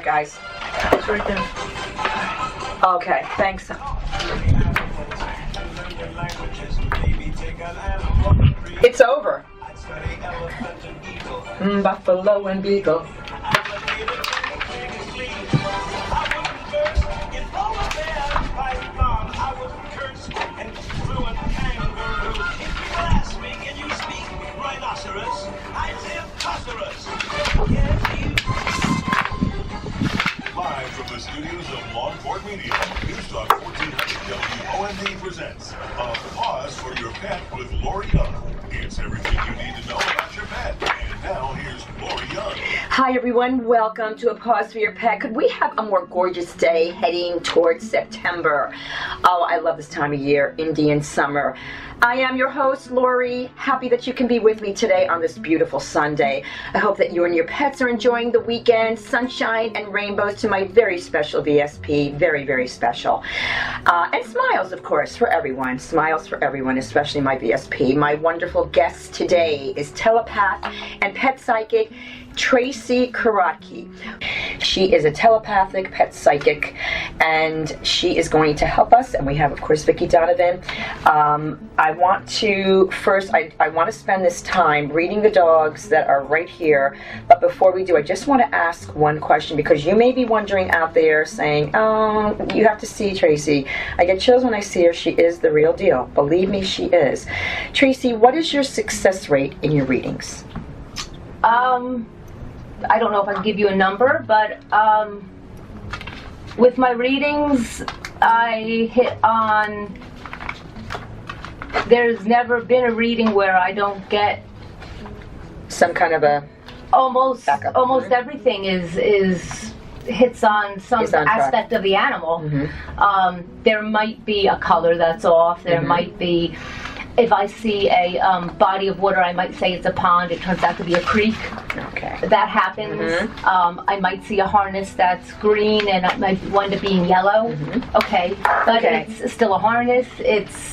guys? It's right there. Okay, thanks. It's over. Buffalo and Beagle. Live from the studios of LONGPORT Media, News Talk 1400 WOMD presents a Pause for Your Pet with LORRY. It's everything you need to know about your pet. And now here's LORRY. Hi everyone, welcome to A Pause for Your Pet. Could we have a more gorgeous day heading towards September? Oh, I love this time of year, Indian summer. I am your host, LORRY. Happy that you can be with me today on this beautiful Sunday. I hope that you and your pets are enjoying the weekend, sunshine and rainbows to my very special VSP, very, very special. And smiles, of course, for everyone. Smiles for everyone, especially my VSP. My wonderful guest today is telepath and pet psychic, Tracey Karatke. She is a telepathic pet psychic, and she is going to help us. And we have, of course, Vicki Donovan. I want to first, I want to spend this time reading the dogs that are right here. But before we do, I just want to ask one question, because you may be wondering out there saying, oh, you have to see Tracey. I get chills when I see her. She is the real deal. Believe me, she is. Tracey, what is your success rate in your readings? I don't know if I can give you a number, but with my readings, I hit on, there's never been a reading where I don't get some kind of a almost backup. Everything is hits on some aspect of the animal. Mm-hmm. There might be a color that's off. There Mm-hmm. might be, if I see a body of water, I might say it's a pond. It turns out to be a creek. Okay. That happens. Mm-hmm. I might see a harness that's green and it might wind up being yellow. Mm-hmm. Okay, but Okay. it's still a harness.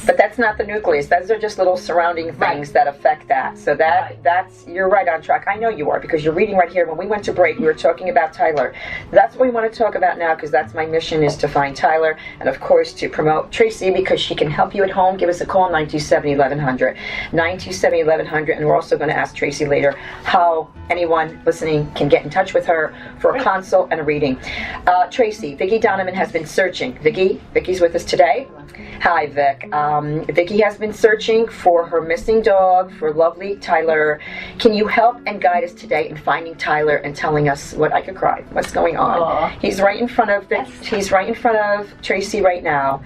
But that's not the nucleus. Those are just little surrounding things that affect that. So that's, you're right on track. I know you are, because you're reading right here. When we went to break, we were talking about Tyler. That's what we want to talk about now, because that's my mission, is to find Tyler, and of course to promote Tracey, because she can help you at home. Give us a call, 927-1100. 927-1100, and we're also going to ask Tracey later how anyone listening can get in touch with her for a consult and a reading. Tracey, Vicki Donovan has been searching. Vicki's with us today. Hi, Vic. Vicki has been searching for her missing dog, for lovely Tyler. Can you help and guide us today in finding Tyler and telling us what? I could cry. What's going on? Aww. He's right in front of Vic. He's right in front of Tracey right now,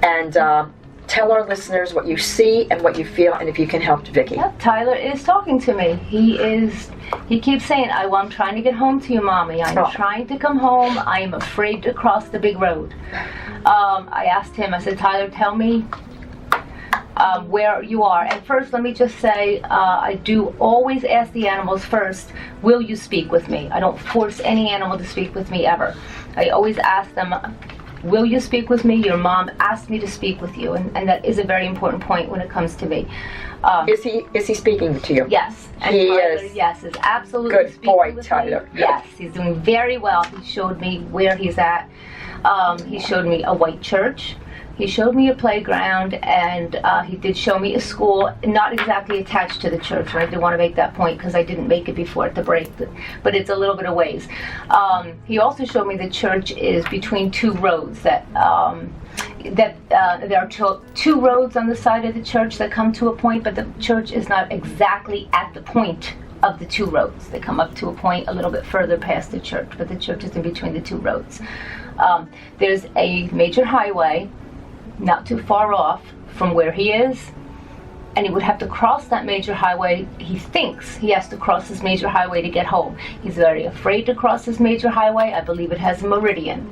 and tell our listeners what you see and what you feel, and if you can help Vicki. Yep, Tyler is talking to me. He keeps saying, I'm trying to get home to you, Mommy. I'm trying to come home. I am afraid to cross the big road. I asked him, I said, Tyler, tell me where you are. And first, let me just say, I do always ask the animals first, will you speak with me? I don't force any animal to speak with me ever. I always ask them, will you speak with me? Your mom asked me to speak with you, and that is a very important point when it comes to me. Is he speaking to you? Yes. And He Tyler, is. Yes, is absolutely Good speaking boy, with Tyler. me. Yes, he's doing very well. He showed me where he's at. He showed me a white church. He showed me a playground, and he did show me a school, not exactly attached to the church. And I did want to make that point because I didn't make it before at the break, but it's a little bit of ways. He also showed me the church is between two roads that there are two roads on the side of the church that come to a point, but the church is not exactly at the point of the two roads. They come up to a point a little bit further past the church, but the church is in between the two roads. There's a major highway not too far off from where he is, and he would have to cross that major highway. He thinks he has to cross this major highway to get home. He's very afraid to cross this major highway. I believe it has a meridian.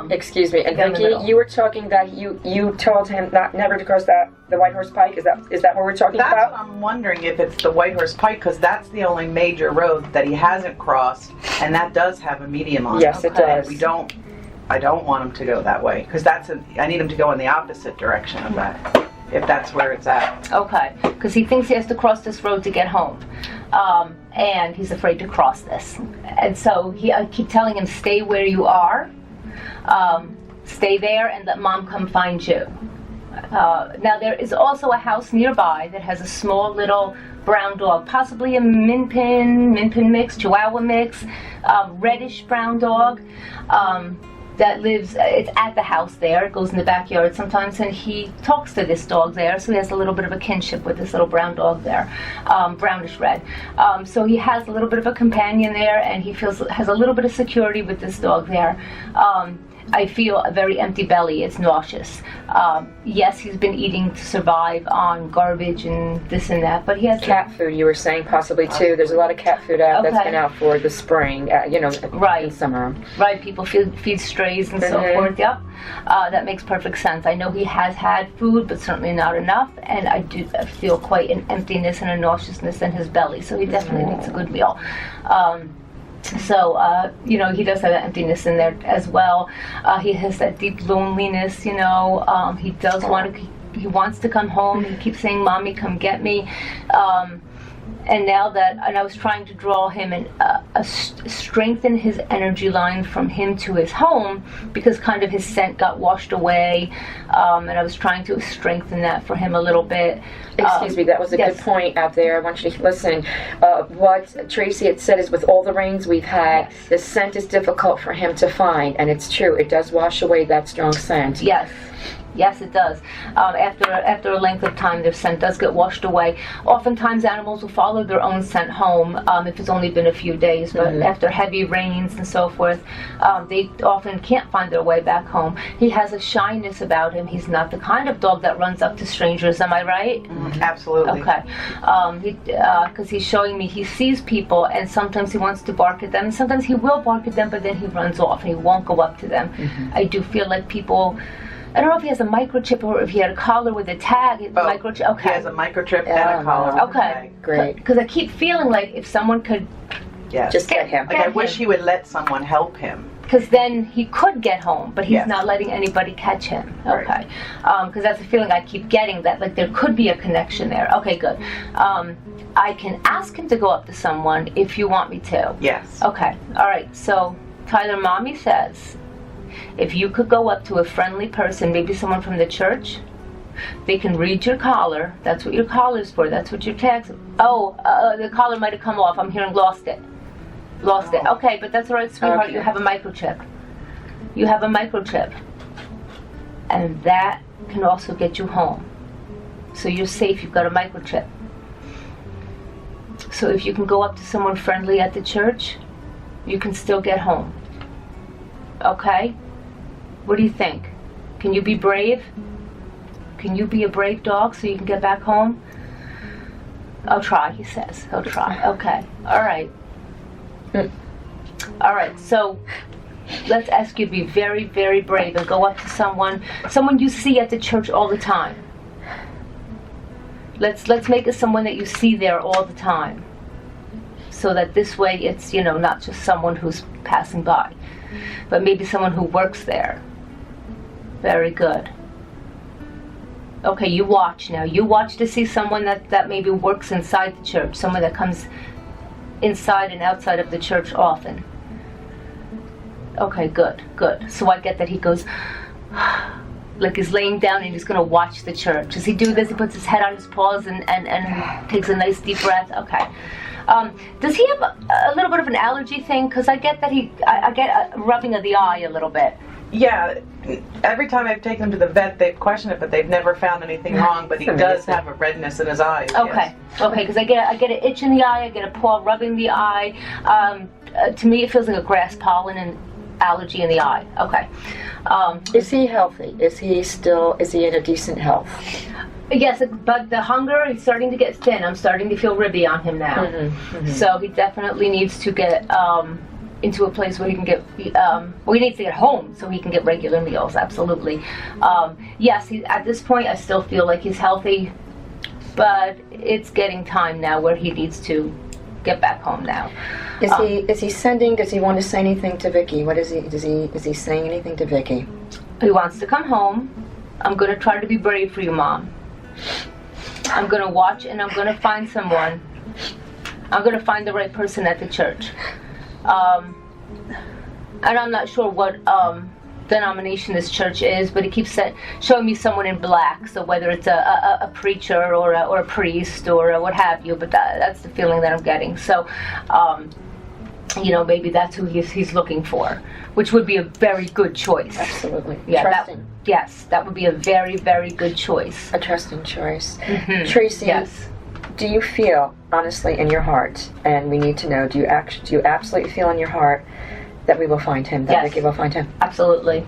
Excuse me, and Vicki, you were talking that you told him never to cross the White Horse Pike. Is that what we're talking about? That's what I'm wondering, if it's the White Horse Pike, because that's the only major road that he hasn't crossed, and that does have a median on it. Yes, it does. I don't want him to go that way, because I need him to go in the opposite direction of that, if that's where it's at. Okay, because he thinks he has to cross this road to get home. and he's afraid to cross this. And so I keep telling him, stay where you are, stay there, and let Mom come find you. Now there is also a house nearby that has a small little brown dog, possibly a min pin mix, Chihuahua mix, reddish brown dog. That lives, it's at the house there, it goes in the backyard sometimes, and he talks to this dog there, so he has a little bit of a kinship with this little brown dog there, brownish red. So he has a little bit of a companion there, and he has a little bit of security with this dog there. I feel a very empty belly. It's nauseous. Yes, he's been eating to survive on garbage and this and that, but he has cat food. You were saying possibly too. There's a lot of cat food out that's been out for the spring. Right. In summer. Right. People feed strays and so forth. Yep. That makes perfect sense. I know he has had food, but certainly not enough, and I do feel quite an emptiness and a nauseousness in his belly. So he definitely needs a good meal. So, he does have that emptiness in there as well. He has that deep loneliness, he does he wants to come home. He keeps saying, Mommy, come get me. And I was trying to draw him and strengthen his energy line from him to his home, because kind of his scent got washed away, and I was trying to strengthen that for him a little bit. Excuse me, that was a good point out there. I want you to listen. What Tracey had said is, with all the rains we've had, the scent is difficult for him to find, and it's true. It does wash away that strong scent. Yes, it does. After a length of time, their scent does get washed away. Oftentimes, animals will follow their own scent home if it's only been a few days. But after heavy rains and so forth, they often can't find their way back home. He has a shyness about him. He's not the kind of dog that runs up to strangers. Am I right? Absolutely. Okay. Because he's showing me he sees people, and sometimes he wants to bark at them. And sometimes he will bark at them, but then he runs off and he won't go up to them. I do feel like people. I don't know if he has a microchip or if he had a collar with a tag. Microchip. Okay. He has a microchip and a collar. Okay. Great. Because I keep feeling like if someone could just get him. I wish he would let someone help him. Because then he could get home, but he's not letting anybody catch him. Okay. Because that's the feeling I keep getting, that like there could be a connection there. Okay, good. I can ask him to go up to someone if you want me to. Yes. Okay. All right. So Tyler, Mommy says, if you could go up to a friendly person, maybe someone from the church, they can read your collar. That's what your collar's for. That's what your tag's. The collar might have come off. I'm hearing lost it. Okay, but that's all right, sweetheart. Okay. You have a microchip. And that can also get you home. So you're safe. You've got a microchip. So if you can go up to someone friendly at the church, you can still get home. Okay? What do you think? Can you be brave? Can you be a brave dog so you can get back home? I'll try, he says. He'll try. Okay. All right. All right. So let's ask you to be very, very brave and go up to someone you see at the church all the time. Let's make it someone that you see there all the time, so that this way it's not just someone who's passing by, but maybe someone who works there. Very good. Okay, you watch now. You watch to see someone that maybe works inside the church, someone that comes inside and outside of the church often. Okay, good. So I get that he goes, like he's laying down and he's going to watch the church. Does he do this? He puts his head on his paws and takes a nice deep breath. Okay. Does he have a little bit of an allergy thing? Because I get that I get a rubbing of the eye a little bit. Yeah, every time I've taken him to the vet, they've questioned it, but they've never found anything wrong. But he does have a redness in his eyes. Okay, because I get an itch in the eye, I get a paw rubbing the eye. To me, it feels like a grass pollen and allergy in the eye. Okay. Is he healthy? Is he in a decent health? Yes, but the hunger, he's starting to get thin. I'm starting to feel ribby on him now. So he definitely needs to get into a place where he can get, he needs to get home so he can get regular meals, absolutely. Yes, at this point I still feel like he's healthy, but it's getting time now where he needs to get back home now. Does he want to say anything to Vicky? Is he saying anything to Vicky? He wants to come home. I'm going to try to be brave for you, Mom. I'm going to watch and I'm going to find someone I'm going to find the right person at the church. And I'm not sure what denomination this church is, but it keeps showing me someone in black. So whether it's a preacher or a priest or what have you, but that's the feeling that I'm getting. So, maybe that's who he's looking for, which would be a very good choice. Absolutely. Yeah. Trusting. That would be a very, very good choice. A trusting choice. Mm-hmm. Tracy, yes. Do you feel, honestly, in your heart, and we need to know, do you absolutely feel in your heart that we will find him, that Yes. Vicky will find him? Absolutely.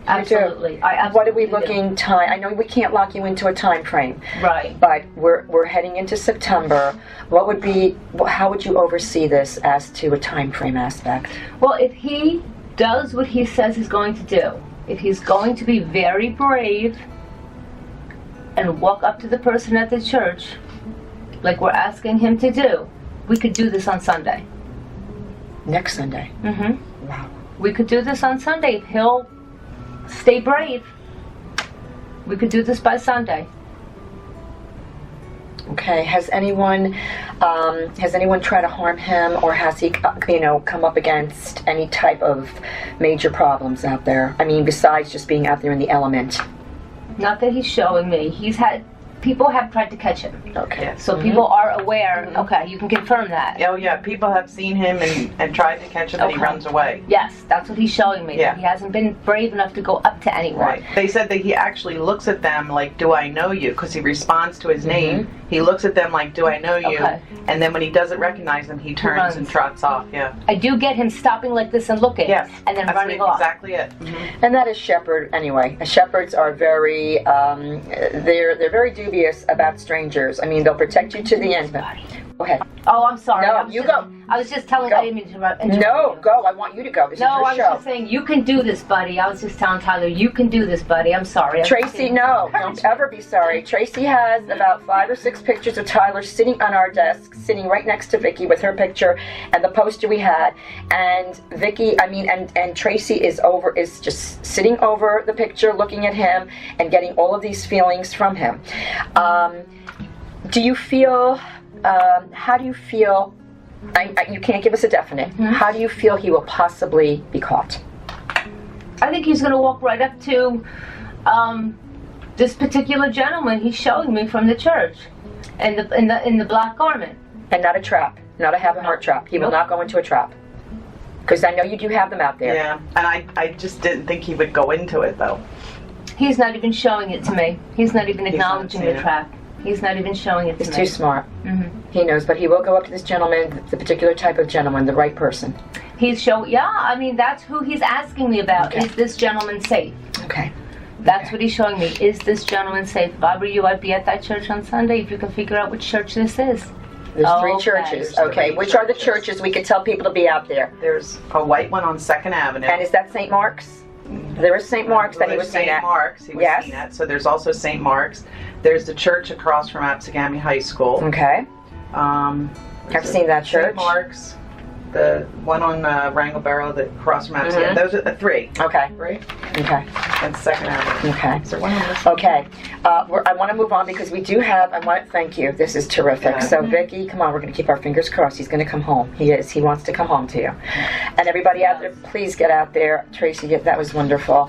Absolutely. I absolutely What are we do. looking time? I know we can't lock you into a time frame, Right. but we're heading into September. How would you oversee this as to a time frame aspect? Well, if he does what he says he's going to do, if he's going to be very brave and walk up to the person at the church like we're asking him to do, we could do this on Sunday. Next Sunday. Mm-hmm. Wow. We could do this on Sunday. If he'll stay brave, we could do this by Sunday. Okay. Has anyone tried to harm him, or has he, come up against any type of major problems out there? I mean, besides just being out there in the element. Not that he's showing me. People have tried to catch him. Okay. Yes. So people are aware. Okay, you can confirm that. Oh yeah, people have seen him and tried to catch him, and he Okay. runs away. Yes, that's what he's showing me. Yeah. That he hasn't been brave enough to go up to anyone. Right. They said that he actually looks at them like, "Do I know you?" Because he responds to his name. He looks at them like, "Do I know you?" Okay. And then when he doesn't recognize them, he turns runs. and trots off. Yeah. I do get him stopping like this and looking. Yes. And then That's running off. exactly it. And that is Shepard anyway. Shepherds are very, they're very dubious about strangers. I mean, they'll protect you to the end. Go ahead. Oh, I'm sorry. No, I was you just- go. I was just telling. Go. I didn't mean to interrupt No, you. go. I want you to go. This No, is your I was show. just saying you can do this, buddy. I was just telling Tyler you can do this, buddy. I'm sorry. I was Tracy, just- no, don't ever be sorry. Tracy has about 5 or 6 pictures of Tyler sitting on our desk, sitting right next to Vicky with her picture and the poster we had. And Vicky, and Tracy is just sitting over the picture, looking at him and getting all of these feelings from him. Do you feel? How do you feel? You can't give us a definite. How do you feel he will possibly be caught? I think he's going to walk right up to this particular gentleman he's showing me from the church, in the black garment. And not a trap, not a have-a-heart trap. He will not go into a trap. Because I know you do have them out there. Yeah. And I just didn't think he would go into it though. He's not even showing it to me. He's not even not acknowledging seen the it. trap. He's not even showing it to He's me. too smart. He knows, but he will go up to this gentleman, the particular type of gentleman, the right person. That's who he's asking me about. Okay. Is this gentleman safe? Okay. That's what he's showing me. Is this gentleman safe? If I were you, I'd be at that church on Sunday if you can figure out which church this is. There's 3 Okay. churches. There's Okay. 3 Which are the churches. churches we can tell people to be out there? There's a white one on 2nd Avenue. And is that St. Mark's? There is St. Mark's that he was seen St. at. Mark's. He was Yes. seen at. So there's also St. Mark's. There's the church across from Apsagami High School. Okay. I've seen that church. St. Mark's. The one on Wrangleboro, the across from Apsagami. Those are the 3. Okay. Right? Okay. And 2nd Avenue. Okay. Is there one on this? Okay. I want to move on because we do have, thank you. This is terrific. Yeah. So, Vicky, come on. We're going to keep our fingers crossed. He's going to come home. He is. He wants to come home to you. And everybody out there, please get out there. Tracy, that was wonderful.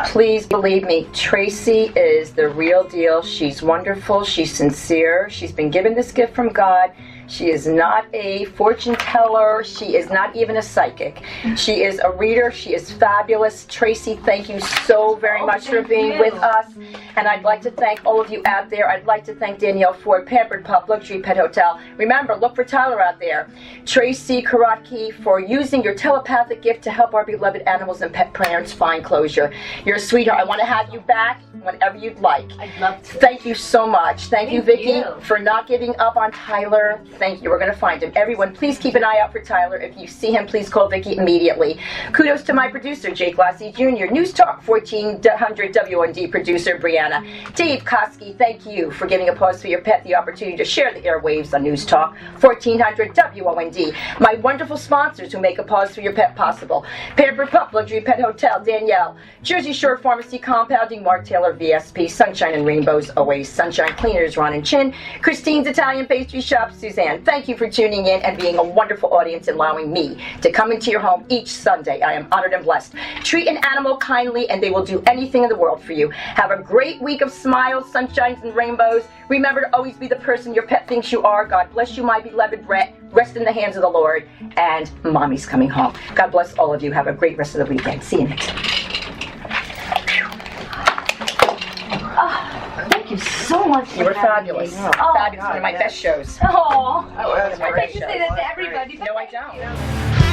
Please believe me, Tracy is the real deal. She's wonderful. She's sincere. She's been given this gift from God. She is not a fortune teller. She is not even a psychic. She is a reader. She is fabulous. Tracy, thank you so very much for being with us. And I'd like to thank all of you out there. I'd like to thank Danielle Ford, Pampered Pup, Luxury Pet Hotel. Remember, look for Tyler out there. Tracy Karatke for using your telepathic gift to help our beloved animals and pet parents find closure. You're a sweetheart. I want to have you back whenever you'd like. I'd love to. Thank you so much. Thank you, Vicky, you. for not giving up on Tyler. Thank you. We're going to find him. Everyone, please keep an eye out for Tyler. If you see him, please call Vicky immediately. Kudos to my producer, Jake Lassie Jr., News Talk 1400 WND producer, Brianna. Dave Koski, thank you for giving a Pause for Your Pet the opportunity to share the airwaves on News Talk 1400 WOND. My wonderful sponsors who make a Pause for Your Pet possible. Pampered Pup, Luxury Pet Hotel, Danielle. Jersey Shore Pharmacy Compounding, Mark Taylor, VSP. Sunshine and Rainbows, always Sunshine Cleaners, Ron and Chin. Christine's Italian Pastry Shop, Suzanne fan. Thank you for tuning in and being a wonderful audience and allowing me to come into your home each Sunday. I am honored and blessed. Treat an animal kindly and they will do anything in the world for you. Have a great week of smiles, sunshines, and rainbows. Remember to always be the person your pet thinks you are. God bless you, my beloved Brett. Rest in the hands of the Lord. And Mommy's coming home. God bless all of you. Have a great rest of the weekend. See you next time. Thank you so much for You were having fabulous. me. Fabulous. One of my best shows. Oh, That was I great. think you say that to everybody. No, I don't. Thank you.